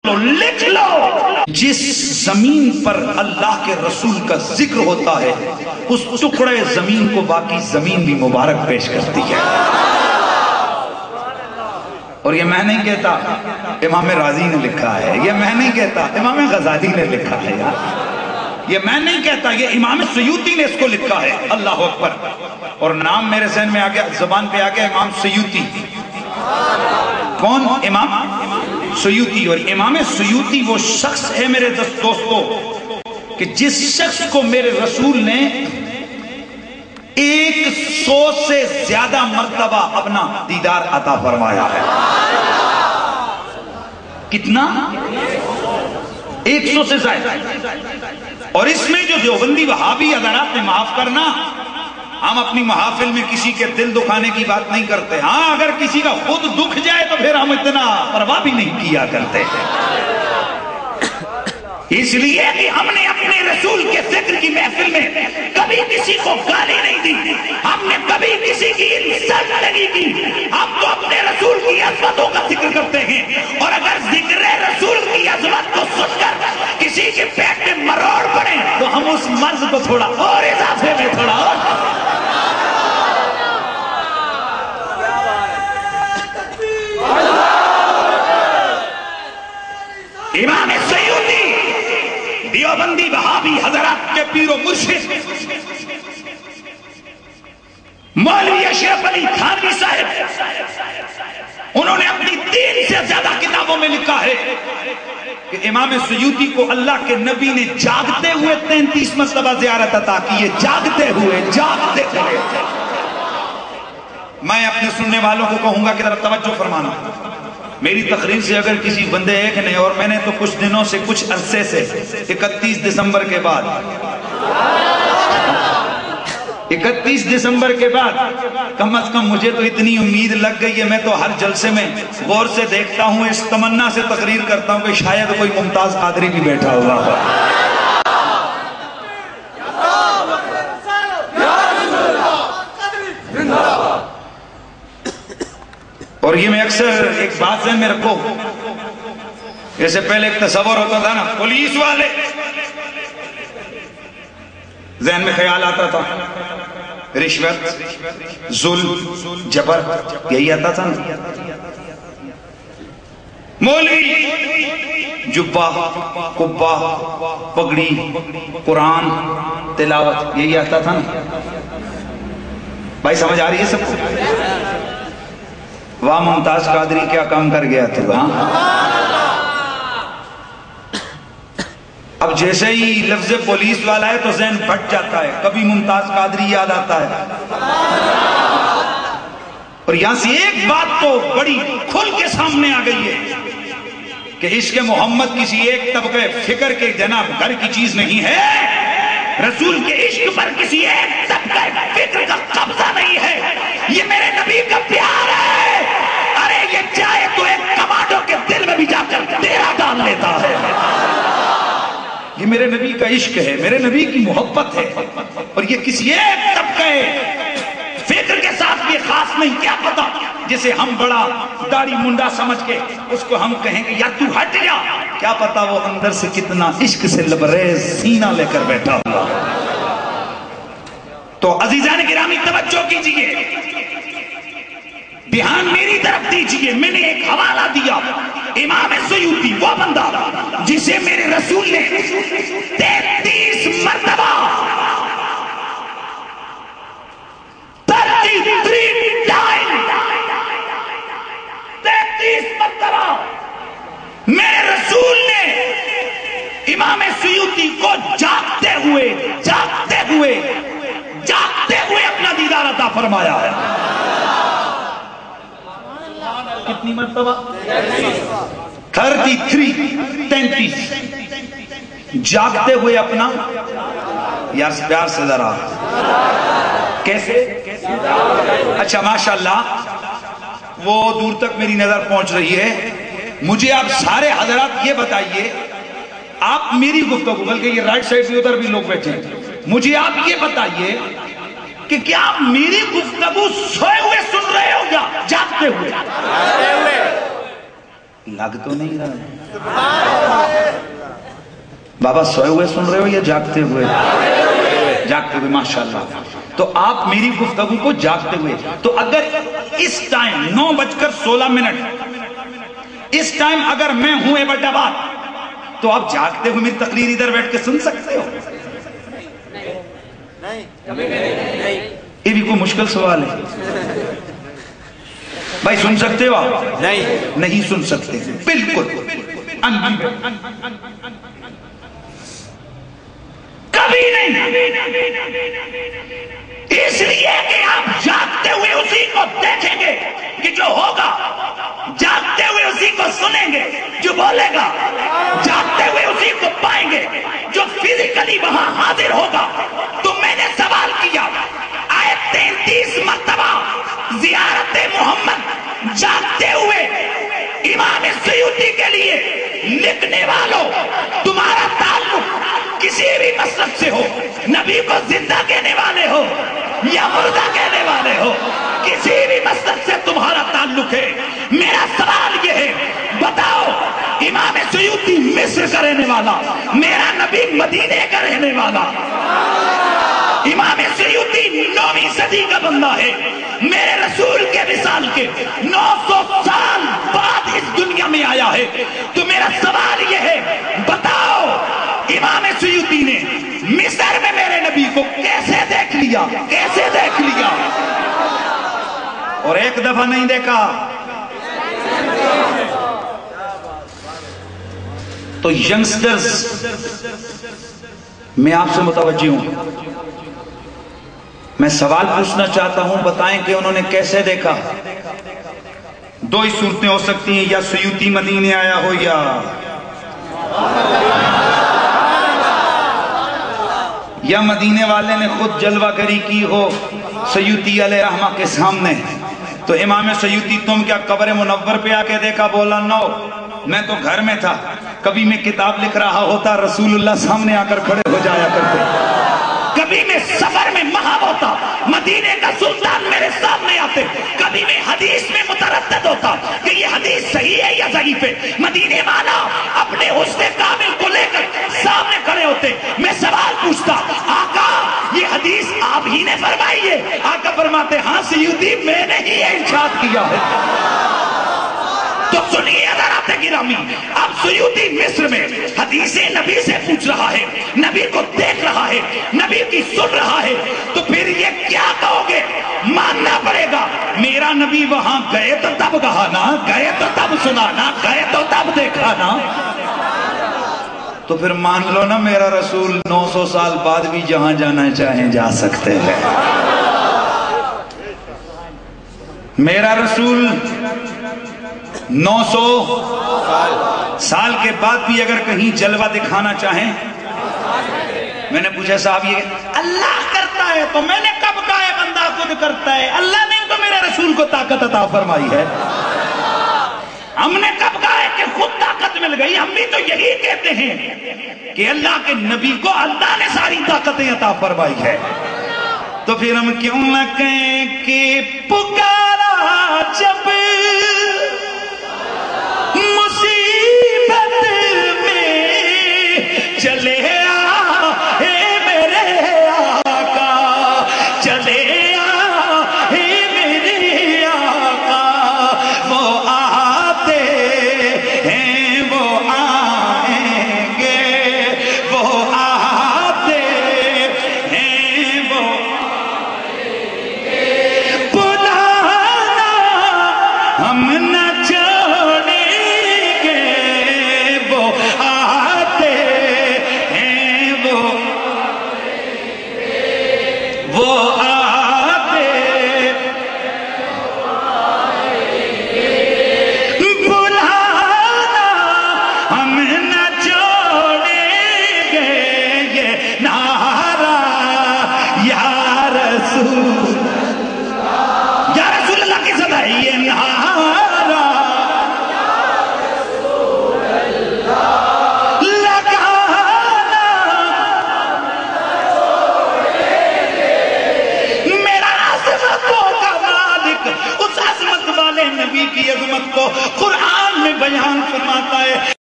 لکھ لو، جس زمین پر اللہ کے رسول کا ذکر ہوتا ہے اس ٹکڑے زمین کو باقی زمین بھی مبارک پیش کرتی ہے۔ اور یہ میں نہیں کہتا، امام رازی نے لکھا ہے، یہ میں نہیں کہتا، امام غزالی نے لکھا ہے، یہ میں نہیں کہتا، یہ امام سیوطی نے اس کو لکھا ہے۔ اللہ اکبر۔ اور نام میرے ذہن میں آ گیا، زبان پہ آ گیا، امام سیوطی۔ کون؟ امام سیوطی۔ اور امام سیوطی وہ شخص ہے میرے دوستو کہ جس شخص کو میرے رسول نے 100 سے زیادہ مرتبہ اپنا دیدار عطا فرمایا ہے۔ کتنا؟ 100 سے زیادہ۔ اور اس میں جو دیوبندی وہابی حضرات نے، معاف کرنا، ہم اپنی محافل میں کسی کے دل دکھانے کی بات نہیں کرتے، ہاں اگر کسی کا خود دکھ جائے تو پھر ہم اتنا پرواہ بھی نہیں کیا کرتے ہیں، اس لیے کہ ہم نے اپنے رسول کے ذکر کی محفل میں کبھی کسی کو گالی نہیں دی، ہم نے کبھی کسی کی انسلٹ نہیں کی، ہم تو اپنے رسول کی عظمتوں کا ذکر کرتے ہیں۔ اور اگر ذکر رسول کی عظمت کو سن کر کسی کے پیٹ میں مروڑ پڑے تو ہم اس مرض کو تھوڑا اور اضافے میں تھوڑا اور امام سیوطی دیوبندی وہابی حضرات کے پیر و مرشد مولوی اشرف علی تھانوی صاحب، انہوں نے اپنی 3 سے زیادہ کتابوں میں لکھا ہے کہ امام سیوطی کو اللہ کے نبی نے جاگتے ہوئے 33 مرتبہ زیارت عطا کی ہے، جاگتے ہوئے۔ میں اپنے سننے والوں کو کہوں گا کہ ذرا توجہ فرمانا، میری تقریر سے اگر کسی بندے ایک نے، اور میں نے تو کچھ دنوں سے، کچھ عرصے سے 31 دسمبر کے بعد 31 دسمبر کے بعد کم از کم مجھے تو اتنی امید لگ گئی ہے، میں تو ہر جلسے میں غور سے دیکھتا ہوں، اس تمنا سے تقریر کرتا ہوں کہ شاید کوئی ممتاز قادری بھی بیٹھا ہوگا۔ اور یہ میں اکثر ایک بات ذہن میں رکھو، جیسے پہلے ایک تصور ہوتا تھا نا، پولیس والے، ذہن میں خیال آتا تھا رشوت، ظلم، جبر، یہی آتا تھا نا۔ مولوی، جبہ، قبہ، پگڑی، قرآن، تلاوت، یہی آتا تھا نا۔ بھائی سمجھ آ رہی ہے سب کو؟ واہ ممتاز قادری کیا کام کر گیا تو، ہاں۔ اب جیسے ہی لفظ پولیس والا ہے تو ذہن پھٹ جاتا ہے، کبھی ممتاز قادری یاد آتا ہے۔ اور یہاں سے ایک بات تو بڑی کھل کے سامنے آ گئی ہے کہ عشق محمد کسی ایک طبقے فکر کے جناب گھر کی چیز نہیں ہے، رسول کے عشق پر کسی ایک طبقے فکر کا قبضہ نہیں ہے، یہ میرے نبی کا پیار ہے۔ ارے یہ چاہے تو ایک کمانڈو کے دل میں بھی جا کر ڈیرا ڈال لیتا ہے۔ یہ میرے نبی کا عشق ہے، میرے نبی کی محبت ہے، اور یہ کسی ایک طبقے فکر کے ساتھ بھی خاص نہیں۔ کیا پتا جسے ہم بڑا داڑھی منڈا سمجھ کے اس کو ہم کہیں کہ یا تو ہٹ جا، کیا پتا وہ اندر سے کتنا عشق سے لبریز سینہ لے کر بیٹھا ہوا۔ تو عزیزان گرامی توجہ کیجئے، دھیان میری طرف دیجئے، میں نے ایک حوالہ دیا، امام سیوطی وہ بندہ جسے میرے رسول نے 33 مرتبہ 33 مرتبہ میرے رسول نے امام سیوطی کو جاگتے ہوئے اپنا دیدار عطا فرمایا ہے۔ کتنی مرتبہ؟ 33 جاگتے ہوئے اپنا، یار پیار سے ذرا، کیسے؟ اچھا ماشاءاللہ وہ دور تک میری نظر پہنچ رہی ہے۔ مجھے آپ سارے حضرات یہ بتائیے، آپ میری گفتگو، بلکہ یہ رائٹ سائڈ سے ادھر بھی لوگ بیٹھے ہیں، مجھے آپ یہ بتائیے کہ کیا آپ میری گفتگو سوئے ہوئے سن رہے ہو یا جاگتے ہوئے؟ لگ تو نہیں رہا ہے۔ بابا سوئے ہوئے سن رہے ہو یا جاگتے ہوئے؟ جاگتے ہوئے، ماشاءاللہ۔ تو آپ میری گفتگو کو جاگتے ہوئے، تو اگر اس ٹائم 9:16 اس ٹائم اگر میں ہوں ایبٹ آباد، تو آپ جاگتے ہوئے میری تقریر ادھر بیٹھ کے سن سکتے ہو؟ یہ بھی کوئی مشکل سوال ہے بھائی، سن سکتے ہو آپ؟ نہیں سن سکتے، بالکل کبھی نہیں، اس لیے کہ آپ جاگتے ہوئے اسی کو دیکھیں گے کہ جو ہوگا، جاگتے ہوئے اسی کو سنیں گے جو بولے گا، جاگتے ہوئے اسی کو پائیں گے جو فزیکلی وہاں حاضر ہوگا۔ تو میں نے سوال کیا، آئے 33 مرتبہ زیارت محمد جاگتے ہوئے امام سیوطی کے لیے لکھنے والوں، تمہارا تعلق کسی بھی مسلک سے ہو، نبی کو زندہ کہنے والے ہو یا مردہ کہنے والے ہو، کسی بھی مسلک سے تمہارا تعلق ہے، میرا سوال یہ ہے، بتاؤ امام سیوطی مصر کا رہنے والا، میرا نبی مدینے کا رہنے والا، امام سیوطی 9ویں صدی کا بندہ ہے، میرے رسول کے وصال کے 900 سال بعد اس دنیا میں آیا ہے۔ تو میرا سوال یہ ہے، بتاؤ امام سیوطی نے مصر میں میرے نبی کو کیسے دیکھ لیا، کیسے دیکھ لیا؟ اور ایک دفعہ نہیں دیکھا۔ تو ینگسٹرز، میں آپ سے متوجہ ہوں، میں سوال پوچھنا چاہتا ہوں، بتائیں کہ انہوں نے کیسے دیکھا؟ دو ہی صورتیں ہو سکتی ہیں، یا سیوطی مدینے آیا ہو یا مدینے والے نے خود جلوہ گری کی ہو سیوطی علیہ رحمہ کے سامنے۔ تو امام سیوطی تم کیا قبر منور پہ آ کے دیکھا؟ بولا نو، میں تو گھر میں تھا، کبھی میں کتاب لکھ رہا ہوتا، رسول اللہ سامنے آ کر کھڑے ہو جایا کرتے، کبھی میں سفر میں محب ہوتا، مدینے کا سلطان میرے سامنے آتے، کبھی میں حدیث میں متردد ہوتا کہ یہ حدیث صحیح ہے یا ضعیف ہے، مدینے والا اپنے حسن کامل کو لے کر سامنے کھڑے ہوتے، میں سوال پوچھتا، آقا یہ حدیث آپ ہی نے فرمائی ہے؟ آقا فرماتے ہاں سیوطی میں نے ہی ارشاد کیا ہے۔ تو سنیے حضرات گرامی، اب سیوطی مصر میں حدیث نبی سے پوچھ رہا ہے، نبی کو دیکھ رہا ہے، نبی کی سن رہا ہے، تو پھر یہ کیا کہو گے؟ ماننا پڑے گا میرا نبی وہاں گئے تو تب کہا نا، گئے تو تب سنا نا، گئے تو تب دیکھا نا۔ تو پھر مان لو نا میرا رسول 900 سال بعد بھی جہاں جانا چاہیں جا سکتے ہیں۔ میرا رسول 900 سال کے بعد بھی اگر کہیں جلوہ دکھانا چاہیں، میں نے پوچھا صاحب یہ اللہ کرتا ہے، تو میں نے کب کہا ہے بندہ خود کرتا ہے؟ اللہ نے تو میرے رسول کو طاقت عطا فرمائی ہے۔ ہم نے کب کہا ہے کہ خود طاقت مل گئی؟ ہم بھی تو یہی کہتے ہیں کہ اللہ کے نبی کو اللہ نے ساری طاقتیں عطا فرمائی ہے۔ تو پھر ہم کیوں نہ کہیں کہ پکارا جب مصیبت میں چلے